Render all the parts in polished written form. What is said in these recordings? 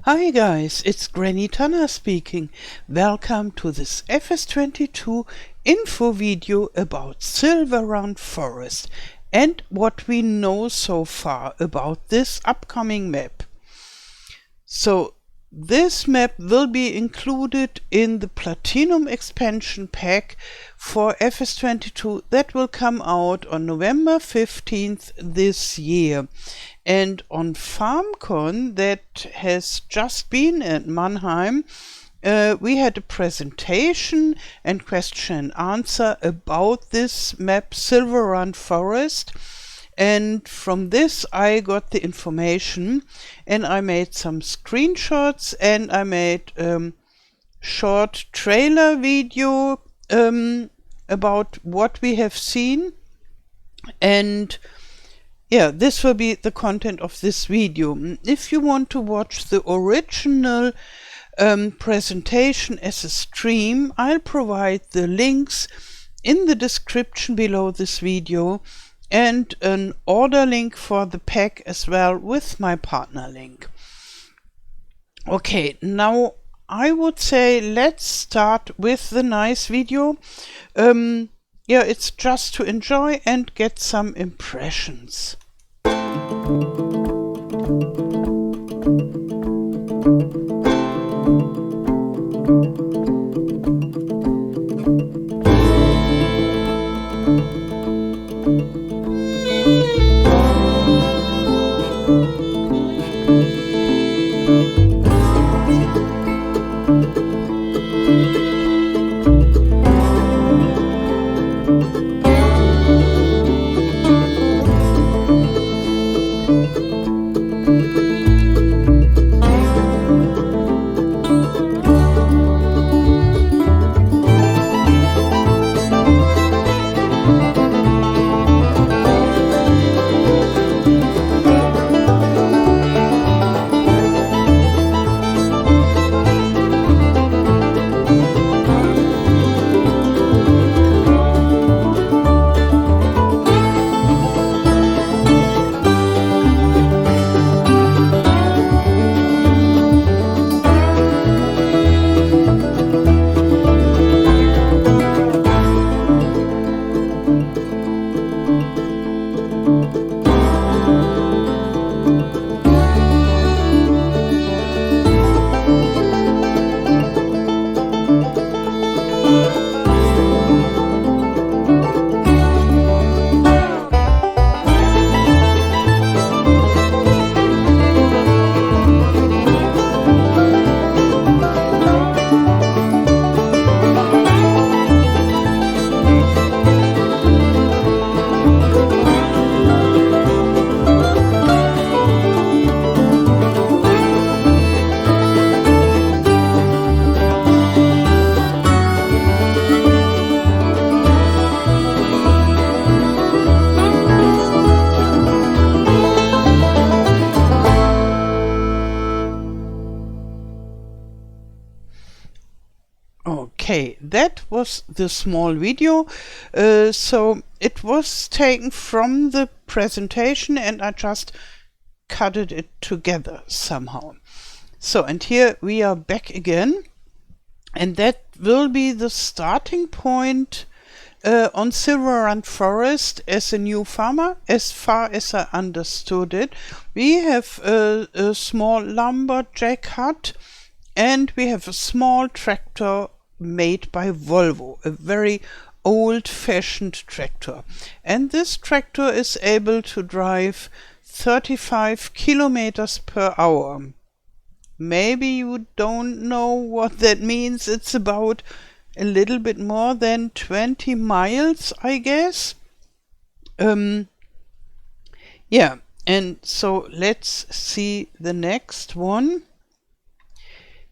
Hi guys, it's Granny Tana speaking. Welcome to this FS22 info video about Silverrun Forest and what we know so far about this upcoming map. So this map will be included in the Platinum expansion pack for FS22 that will come out on November 15th this year. And on Farmcon that has just been at Mannheim, we had a presentation and question and answer about this map Silverrun Forest. And from this I got the information and I made some screenshots and I made short trailer video about what we have seen. And yeah, this will be the content of this video. If you want to watch the original presentation as a stream, I'll provide the links in the description below this video and an order link for the pack as well with my partner link. Okay, now I would say let's start with the nice video. Yeah, it's just to enjoy and get some impressions. Okay, that was the small video. So it was taken from the presentation and I just cut it together somehow. So, and here we are back again, and that will be the starting point on Silverrun Forest as a new farmer, as far as I understood it. We have a small lumberjack hut and we have a small tractor made by Volvo, a very old-fashioned tractor. And this tractor is able to drive 35 kilometers per hour. Maybe you don't know what that means. It's about a little bit more than 20 miles, I guess. Yeah, and so let's see the next one.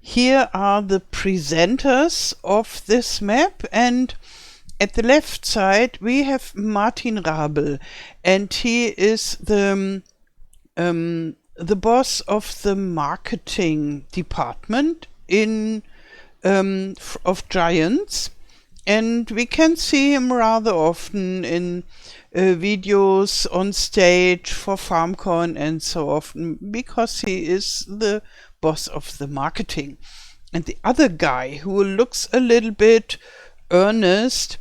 Here are the presenters of this map, and at the left side we have Martin Rabel, and he is the boss of the marketing department in of Giants, and we can see him rather often in videos on stage for Farmcon and so often, because he is the boss of the marketing. And the other guy, who looks a little bit earnest,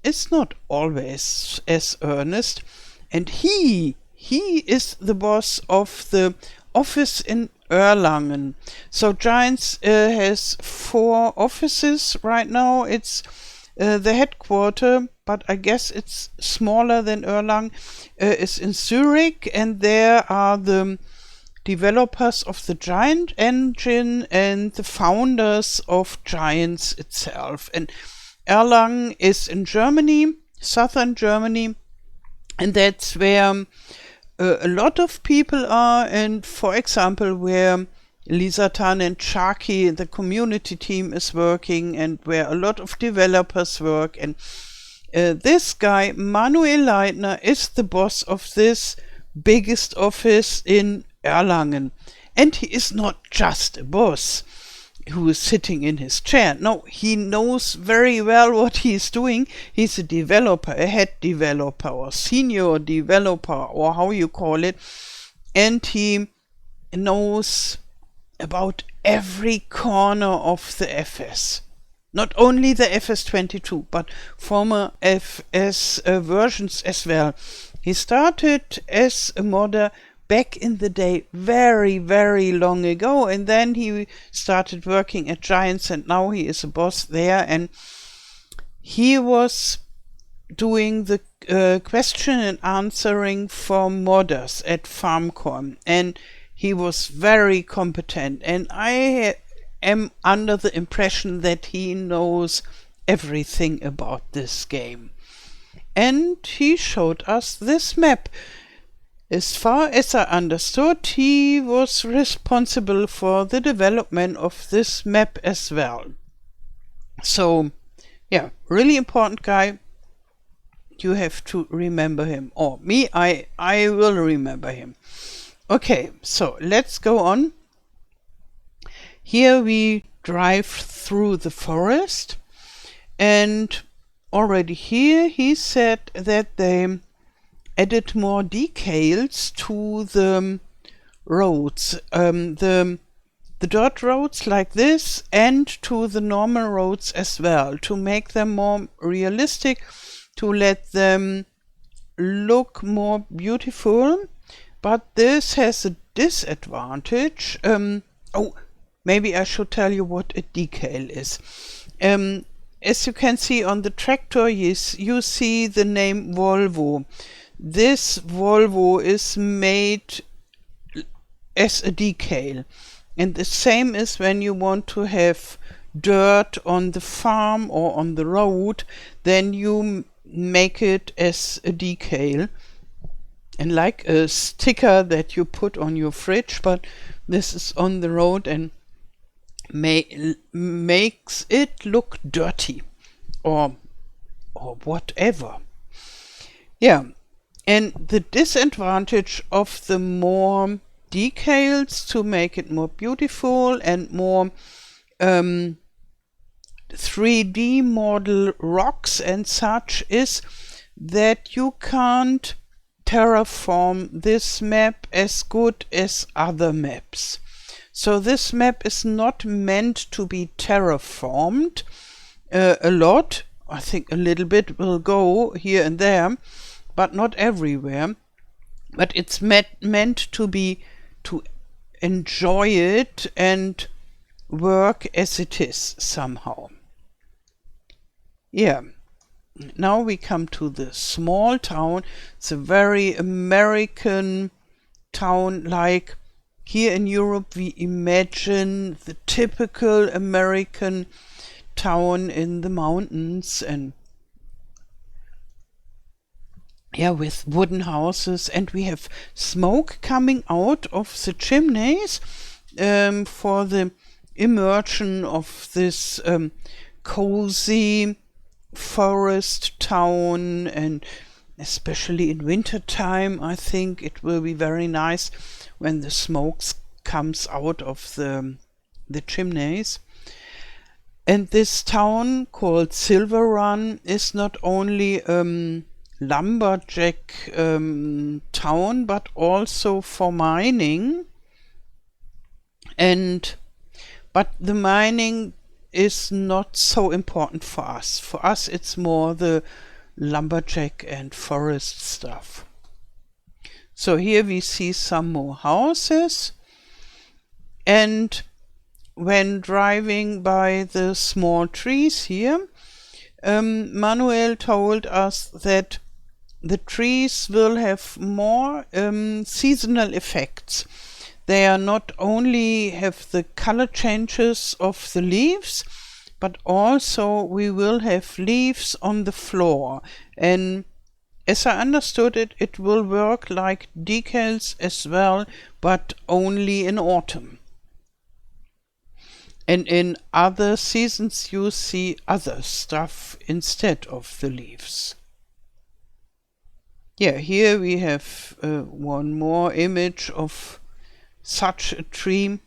is not always as earnest, and he is the boss of the office in Erlangen. So Giants has 4 offices right now. It's the headquarter, but I guess it's smaller than Erlangen, is in Zurich, and there are the developers of the Giant engine and the founders of Giants itself. And Erlangen is in Germany, southern Germany, and that's where a lot of people are, and for example where Lisa Tan and Sharky, the community team, is working, and where a lot of developers work. And this guy, Manuel Leitner, is the boss of this biggest office in Erlangen. And he is not just a boss who is sitting in his chair. No, he knows very well what he's doing. He's a developer, a head developer or senior developer, or how you call it. And he knows about every corner of the FS. Not only the FS22, but former FS versions as well. He started as a modder back in the day, very, very long ago, and then he started working at Giants, and now he is a boss there. And he was doing the question and answering for modders at Farmcon, and he was very competent, and I am under the impression that he knows everything about this game. And he showed us this map. As far as I understood, he was responsible for the development of this map as well. So, yeah, really important guy. You have to remember him. Or me, I will remember him. Okay, so let's go on. Here we drive through the forest, and already here he said that they added more decals to the roads, the dirt roads like this, and to the normal roads as well, to make them more realistic, to let them look more beautiful. But this has a disadvantage. Oh, maybe I should tell you what a decal is. As you can see on the tractor, you see the name Volvo. This Volvo is made as a decal, and the same is when you want to have dirt on the farm or on the road, then you make it as a decal, and like a sticker that you put on your fridge, but this is on the road and makes it look dirty or whatever. Yeah. And the disadvantage of the more decals to make it more beautiful and more 3D model rocks and such is that you can't terraform this map as good as other maps. So this map is not meant to be terraformed a lot. I think a little bit will go here and there, but not everywhere. But it's meant to be to enjoy it and work as it is somehow. Yeah. Now we come to the small town. It's a very American town, like here in Europe we imagine the typical American town in the mountains, and yeah, with wooden houses, and we have smoke coming out of the chimneys for the immersion of this cozy forest town. And especially in winter time, I think it will be very nice when the smoke comes out of the chimneys. And this town called Silverrun is not only lumberjack town, but also for mining. And but the mining is not so important for us. For us it's more the lumberjack and forest stuff. So here we see some more houses, and when driving by the small trees here, Manuel told us that the trees will have more seasonal effects. They are not only have the color changes of the leaves, but also we will have leaves on the floor. And as I understood it, it will work like decals as well, but only in autumn. And in other seasons you see other stuff instead of the leaves. Yeah, here we have one more image of such a tree.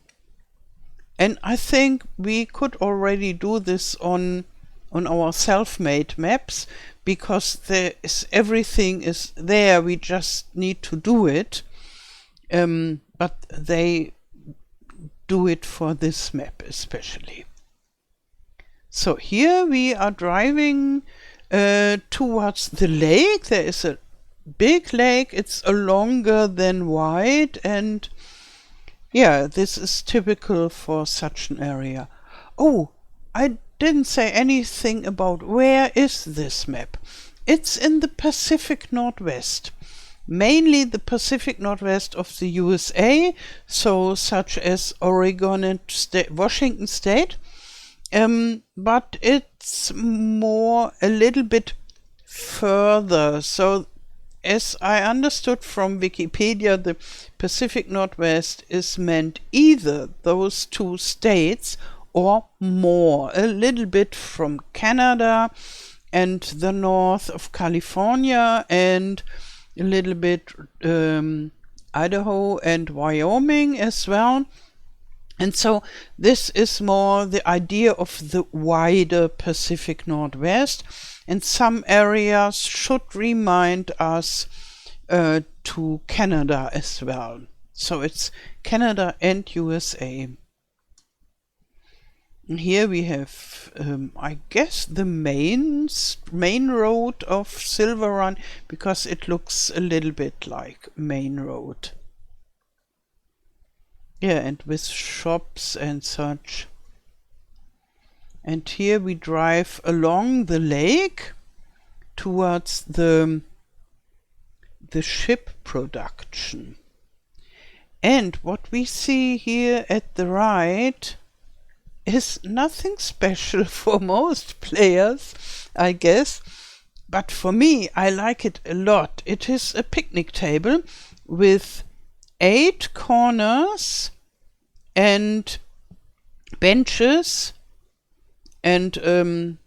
And I think we could already do this on our self-made maps, because everything is there. We just need to do it. But they do it for this map especially. So here we are driving towards the lake. There is a big lake. It's longer than wide, and yeah, this is typical for such an area. Oh, I didn't say anything about where is this map. It's in the Pacific Northwest, mainly the Pacific Northwest of the USA, so such as Oregon and Washington State, but it's more a little bit further. So as I understood from Wikipedia, the Pacific Northwest is meant either those two states or more, a little bit from Canada and the north of California, and a little bit Idaho and Wyoming as well. And so this is more the idea of the wider Pacific Northwest, and some areas should remind us to Canada as well. So it's Canada and USA. And here we have, I guess, the main road of Silverrun, because it looks a little bit like main road. Yeah, and with shops and such. And here we drive along the lake towards the ship production. And what we see here at the right is nothing special for most players, I guess, but for me, I like it a lot. It is a picnic table with 8 corners and benches and an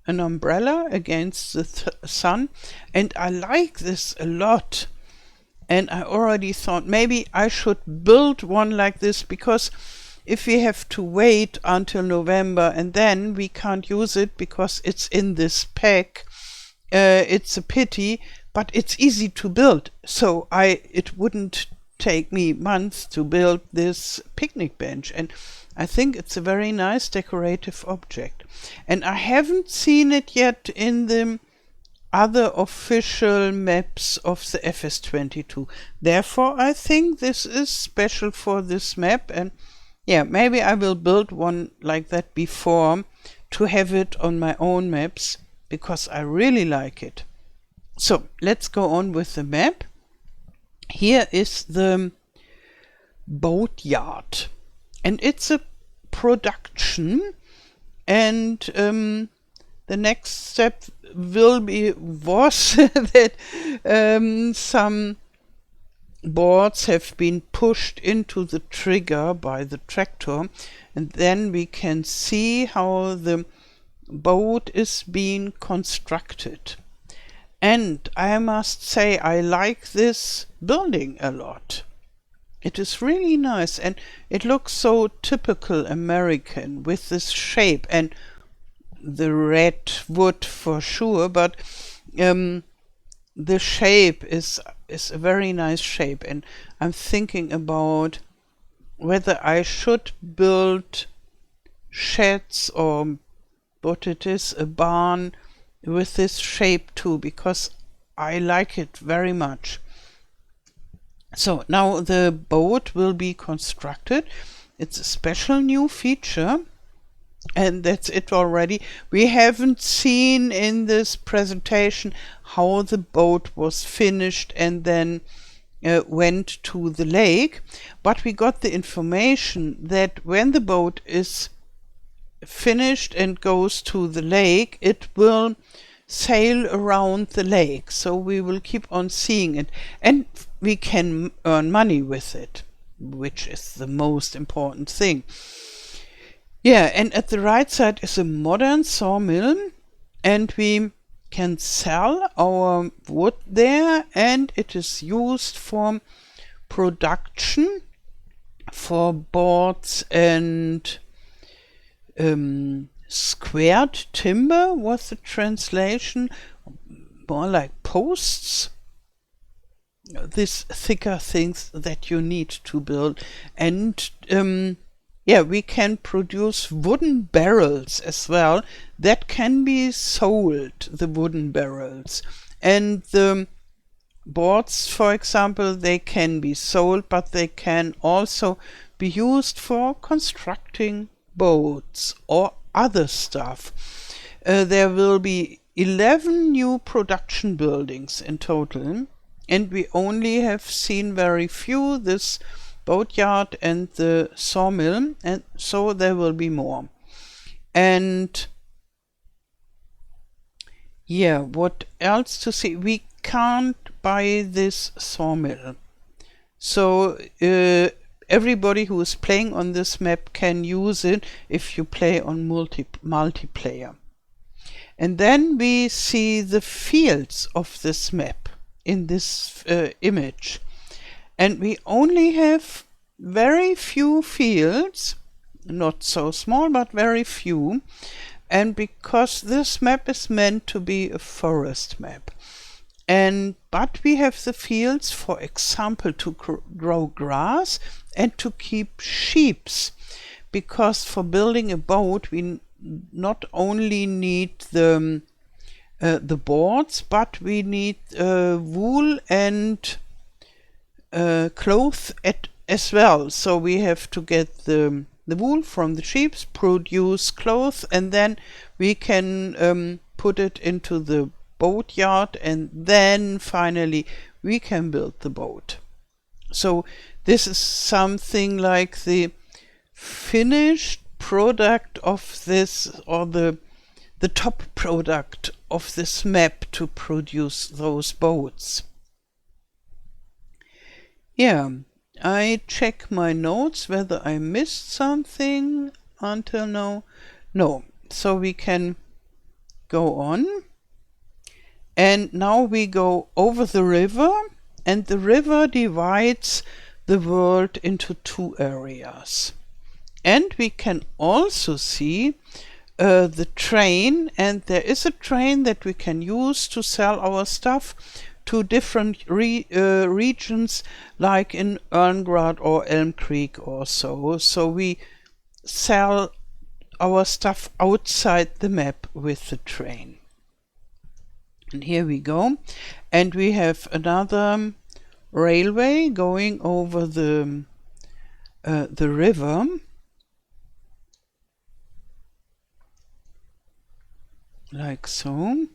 umbrella against the sun, and I like this a lot. And I already thought maybe I should build one like this, because if we have to wait until November and then we can't use it because it's in this pack, it's a pity, but it's easy to build. So it wouldn't take me months to build this picnic bench, and I think it's a very nice decorative object. And I haven't seen it yet in the other official maps of the FS22. Therefore, I think this is special for this map, and yeah, maybe I will build one like that before to have it on my own maps, because I really like it. So let's go on with the map. Here is the boat yard, and it's a production, and the next step was that some boards have been pushed into the trigger by the tractor, and then we can see how the boat is being constructed. And I must say, I like this building a lot. It is really nice, and it looks so typical American with this shape, and the red wood for sure, but the shape is a very nice shape, and I'm thinking about whether I should build sheds or what it is, a barn with this shape too, because I like it very much. So now the boat will be constructed. It's a special new feature, and that's it already. We haven't seen in this presentation how the boat was finished and then went to the lake, but we got the information that when the boat is finished and goes to the lake, it will sail around the lake, so we will keep on seeing it, and we can earn money with it, which is the most important thing. Yeah, and at the right side is a modern sawmill, and we can sell our wood there, and it is used for production for boards and squared timber was the translation, more like posts, these thicker things that you need to build. And yeah, we can produce wooden barrels as well that can be sold, the wooden barrels. And the boards, for example, they can be sold, but they can also be used for constructing boats or other stuff. There will be 11 new production buildings in total, and we only have seen very few, this boatyard and the sawmill, and so there will be more. And yeah, what else to say? We can't buy this sawmill, so everybody who is playing on this map can use it if you play on multiplayer. And then we see the fields of this map in this image. And we only have very few fields, not so small, but very few. And because this map is meant to be a forest map. But we have the fields, for example, to grow grass and to keep sheep, because for building a boat we not only need the boards, but we need wool and cloth as well. So we have to get the wool from the sheep, produce cloth, and then we can put it into the boatyard, and then finally we can build the boat. So this is something like the finished product of this, or the top product of this map to produce those boats. Yeah, I check my notes whether I missed something until now. No, so we can go on. And now we go over the river, and the river divides the world into two areas. And we can also see the train, and there is a train that we can use to sell our stuff to different regions, like in Erngrad or Elm Creek or so. So we sell our stuff outside the map with the train. And here we go, and we have another railway going over the river, like so.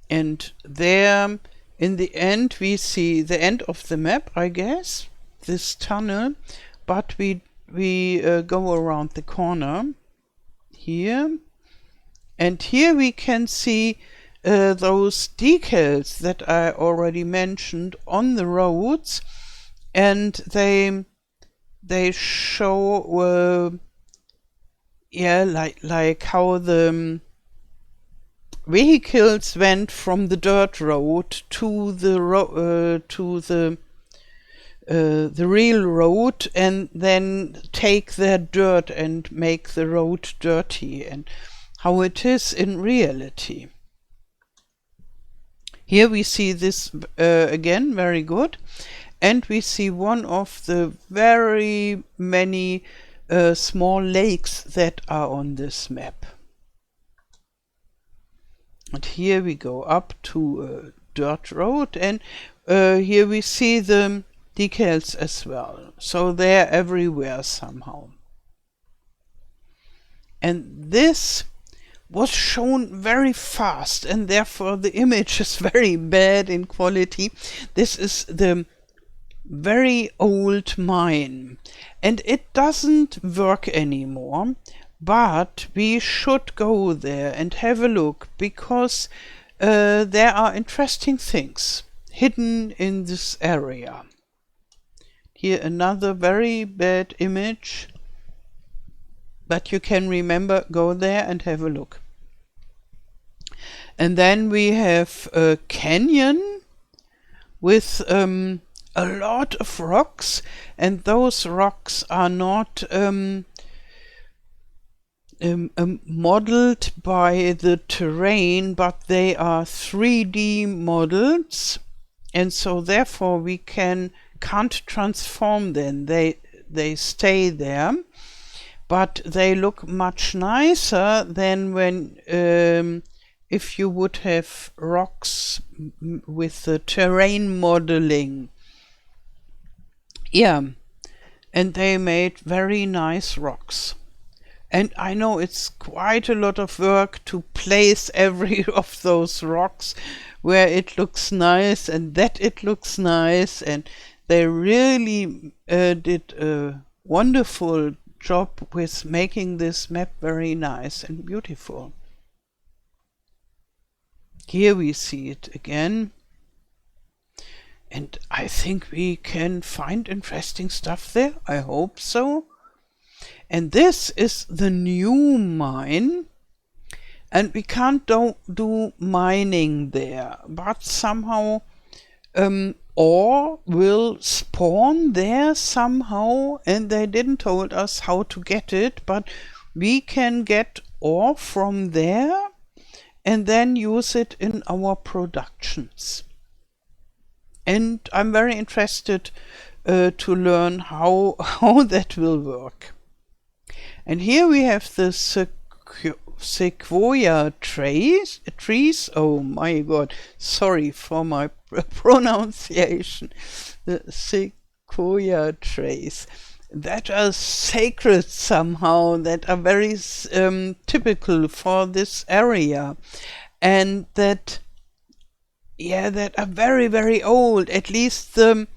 And there, in the end, we see the end of the map, I guess, this tunnel, but we go around the corner here. And here we can see those decals that I already mentioned on the roads, and they show yeah, like how the vehicles went from the dirt road to the real road, and then take their dirt and make the road dirty, and how it is in reality. Here we see this again very good, and we see one of the very many small lakes that are on this map. And here we go up to a dirt road, and here we see the decals as well. So they're everywhere somehow. And this was shown very fast, and therefore the image is very bad in quality. This is the very old mine, and it doesn't work anymore, but we should go there and have a look, because there are interesting things hidden in this area. Here another very bad image, but you can remember, go there and have a look. And then we have a canyon with a lot of rocks, and those rocks are not modeled by the terrain, but they are 3D models, and so therefore we can't transform them. They stay there, but they look much nicer than when if you would have rocks with the terrain modeling. Yeah, and they made very nice rocks. And I know it's quite a lot of work to place every of those rocks where it looks nice and that it looks nice, and they really did a wonderful job with making this map very nice and beautiful. Here we see it again, and I think we can find interesting stuff there. I hope so. And this is the new mine, and we can't do mining there, but somehow ore will spawn there somehow, and they didn't told us how to get it, but we can get ore from there and then use it in our productions. And I'm very interested to learn how that will work. And here we have the sequoia trees. Oh my god, sorry for my pronunciation. The sequoia trees that are sacred somehow, that are very typical for this area, and that are very, very old. At least the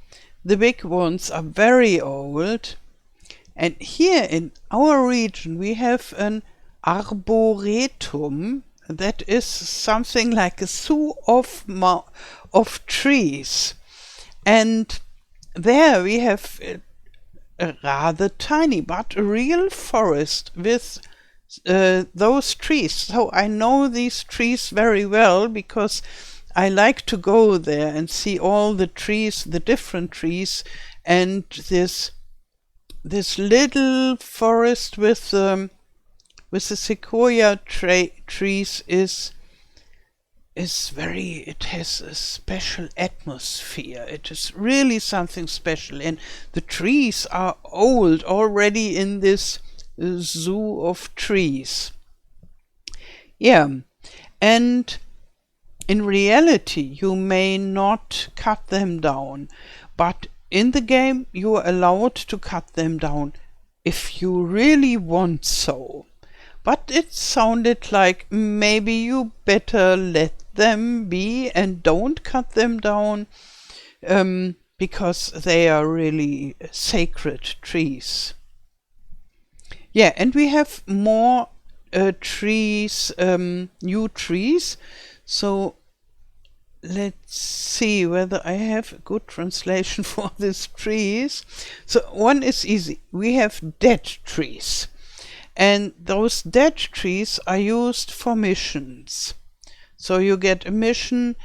big ones are very old. And here in our region we have an Arboretum, that is something like a zoo of trees, and there we have a rather tiny but a real forest with those trees. So I know these trees very well, because I like to go there and see all the trees, the different trees, and this little forest with the sequoia trees is very, it has a special atmosphere. It is really something special, and the trees are old already in this zoo of trees. Yeah, and in reality you may not cut them down, but in the game you are allowed to cut them down if you really want so. But it sounded like maybe you better let them be and don't cut them down, because they are really sacred trees. Yeah, and we have more trees, new trees. So let's see whether I have a good translation for these trees. So one is easy. We have dead trees, and those dead trees are used for missions. So you get a mission,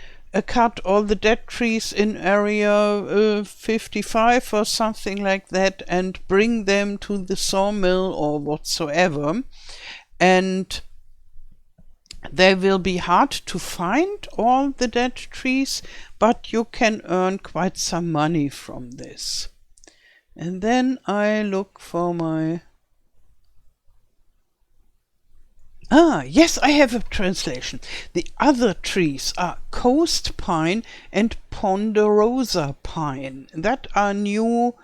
cut all the dead trees in area 55 or something like that, and bring them to the sawmill or whatsoever. And They will be hard to find, all the dead trees, but you can earn quite some money from this. And then I look for my... yes, I have a translation. The other trees are coast pine and ponderosa pine. That are new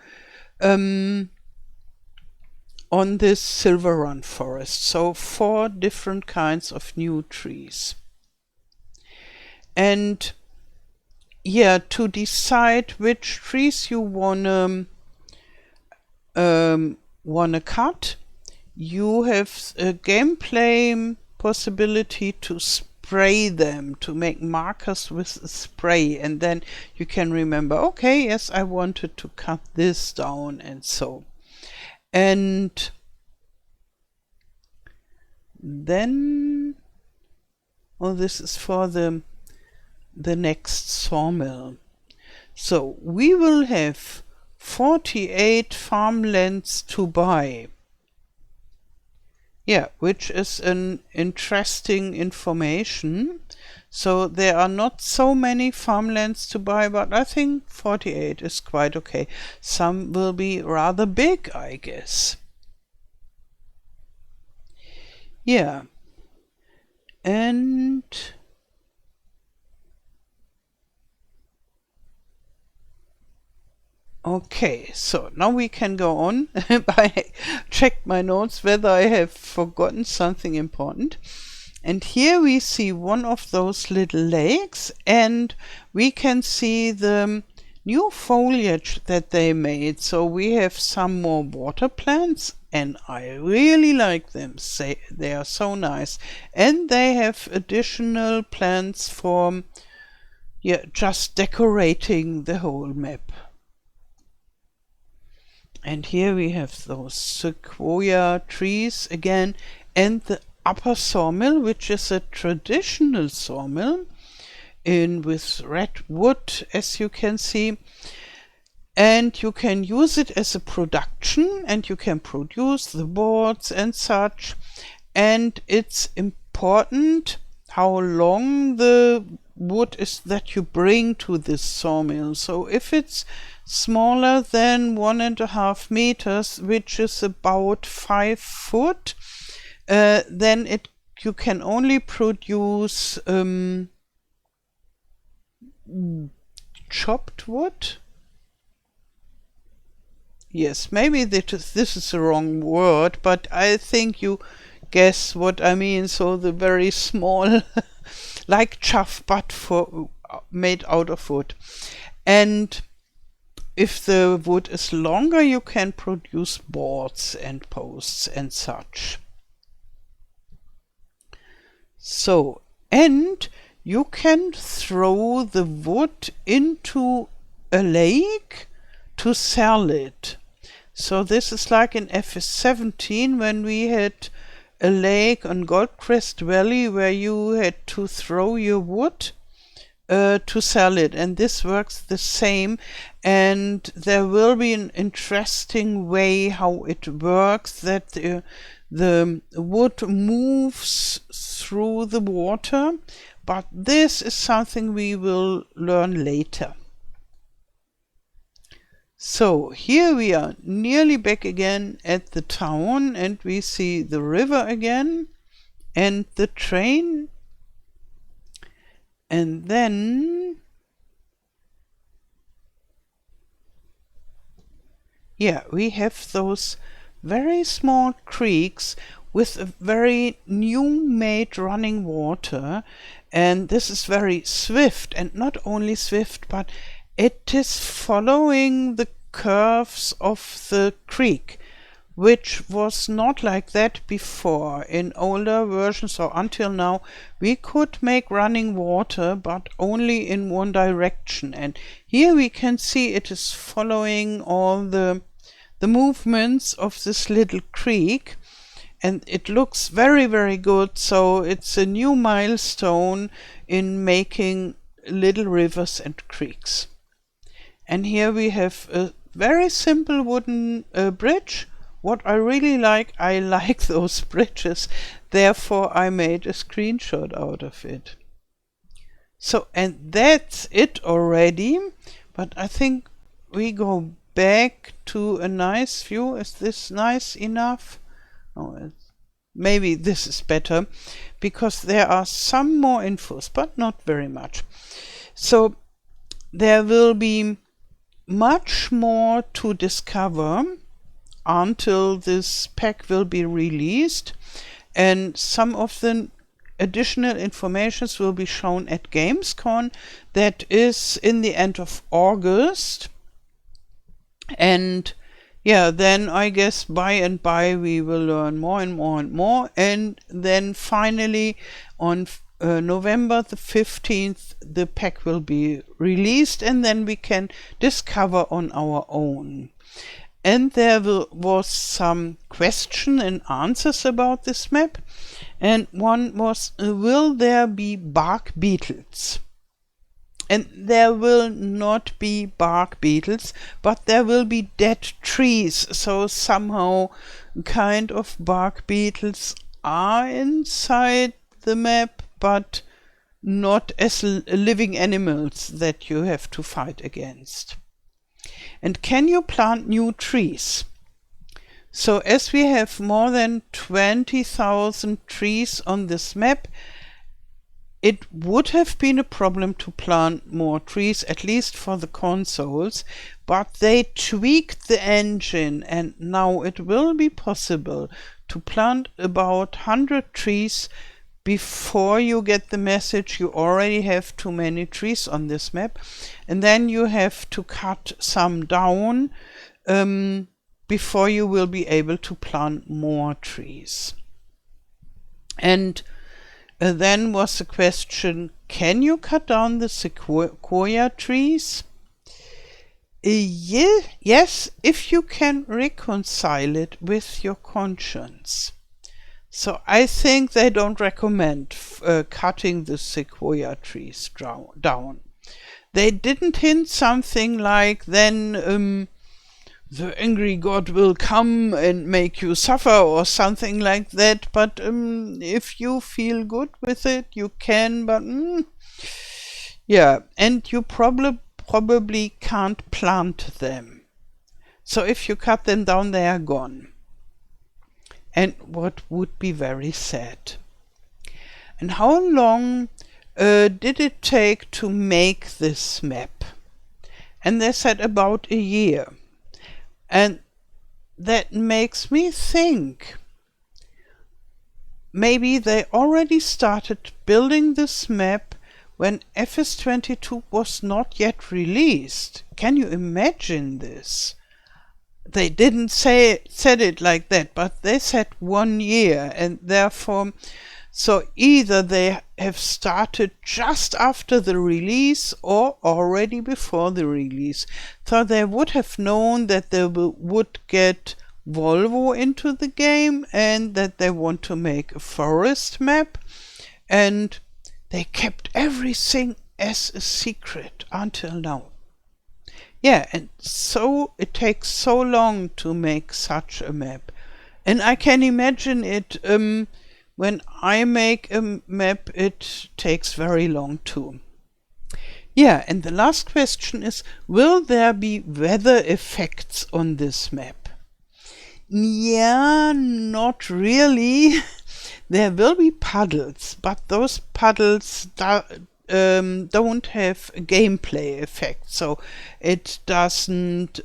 on this Silverrun Forest. So 4 different kinds of new trees. And yeah, to decide which trees you wanna cut, you have a gameplay possibility to spray them, to make markers with a spray, and then you can remember, okay, yes, I wanted to cut this down, and so. And then, oh, this is for the next sawmill. So we will have 48 farmlands to buy. Yeah, which is an interesting information. So there are not so many farmlands to buy, but I think 48 is quite okay. Some will be rather big, I guess. Yeah. And okay, so now we can go on. I checked my notes whether I have forgotten something important. And here we see one of those little lakes, and we can see the new foliage that they made. So we have some more water plants, and I really like them. They are so nice. And they have additional plants for just decorating the whole map. And here we have those sequoia trees again, and the upper sawmill, which is a traditional sawmill with red wood, as you can see. And you can use it as a production, and you can produce the boards and such. And it's important how long the wood is that you bring to this sawmill. So if it's smaller than 1.5 meters, which is about 5 foot, then you can only produce chopped wood. Yes, maybe this is the wrong word, but I think you guess what I mean. So the very small, like chaff, but made out of wood. And if the wood is longer, you can produce boards and posts and such. So, and you can throw the wood into a lake to sell it. So this is like in FS17 when we had a lake on Goldcrest Valley where you had to throw your wood to sell it, and this works the same. And there will be an interesting way how it works, that the wood moves through the water, but this is something we will learn later. So here we are nearly back again at the town, and we see the river again and the train. And then, yeah, we have those very small creeks with a very new made running water, and this is very swift, and not only swift, but it is following the curves of the creek, which was not like that before. In older versions, or until now, we could make running water, but only in one direction. And here we can see it is following all the movements of this little creek, and it looks very, very good. So it's a new milestone in making little rivers and creeks. And here we have a very simple wooden bridge what I really like, I like those bridges. Therefore, I made a screenshot out of it. So, and that's it already. But I think we go back to a nice view. Is this nice enough? Oh, maybe this is better, because there are some more infos, but not very much. So there will be much more to discover until this pack will be released, and some of the additional informations will be shown at Gamescom. That is in the end of August. And yeah, then I guess by and by we will learn more and more and more. And then finally on November the 15th, the pack will be released, and then we can discover on our own. And there was some question and answers about this map. And one was, will there be bark beetles? And there will not be bark beetles, but there will be dead trees. So somehow kind of bark beetles are inside the map, but not as living animals that you have to fight against. And can you plant new trees? So as we have more than 20,000 trees on this map, it would have been a problem to plant more trees, at least for the consoles, but they tweaked the engine, and now it will be possible to plant about 100 trees before you get the message you already have too many trees on this map, and then you have to cut some down before you will be able to plant more trees. And then was the question, can you cut down the sequoia trees? Yes, if you can reconcile it with your conscience. So I think they don't recommend cutting the sequoia trees down. They didn't hint something like, then the angry god will come and make you suffer or something like that, but if you feel good with it, you can, but yeah, and you probably can't plant them. So if you cut them down, they are gone. And what would be very sad. And how long did it take to make this map? And they said about a year. And that makes me think, maybe they already started building this map when FS22 was not yet released. Can you imagine this? They didn't said it like that, but they said 1 year, and therefore, so either they have started just after the release or already before the release. So they would have known that they would get Volvo into the game and that they want to make a forest map, and they kept everything as a secret until now. Yeah, and so it takes so long to make such a map. And I can imagine it, when I make a map, it takes very long too. Yeah, and the last question is, will there be weather effects on this map? Yeah, not really. There will be puddles, but those puddles don't have a gameplay effect, so it doesn't,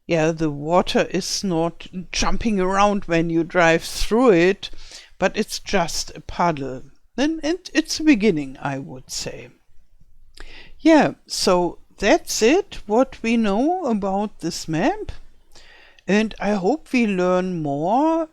yeah, the water is not jumping around when you drive through it, but it's just a puddle. And it's a beginning, I would say. Yeah, so that's it, what we know about this map. And I hope we learn more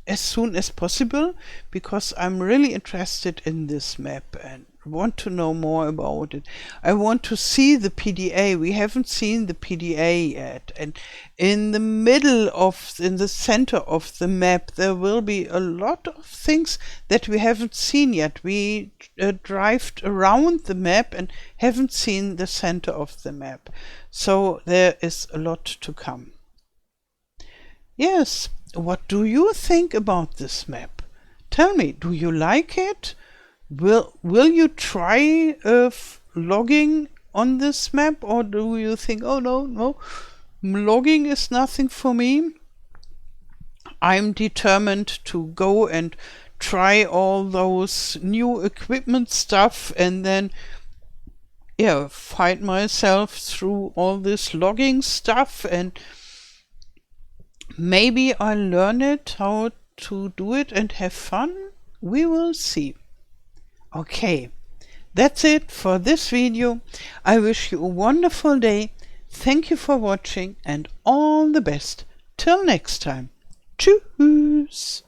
as soon as possible, because I'm really interested in this map and want to know more about it. I want to see the PDA. We haven't seen the PDA yet. And in the center of the map, there will be a lot of things that we haven't seen yet. We drived around the map and haven't seen the center of the map. So there is a lot to come. Yes, what do you think about this map? Tell me, do you like it? Will you try logging on this map, or do you think, oh no, logging is nothing for me? I'm determined to go and try all those new equipment stuff and then fight myself through all this logging stuff, and maybe I'll learn it how to do it and have fun. We will see. Okay, that's it for this video. I wish you a wonderful day. Thank you for watching and all the best. Till next time. Tschüss.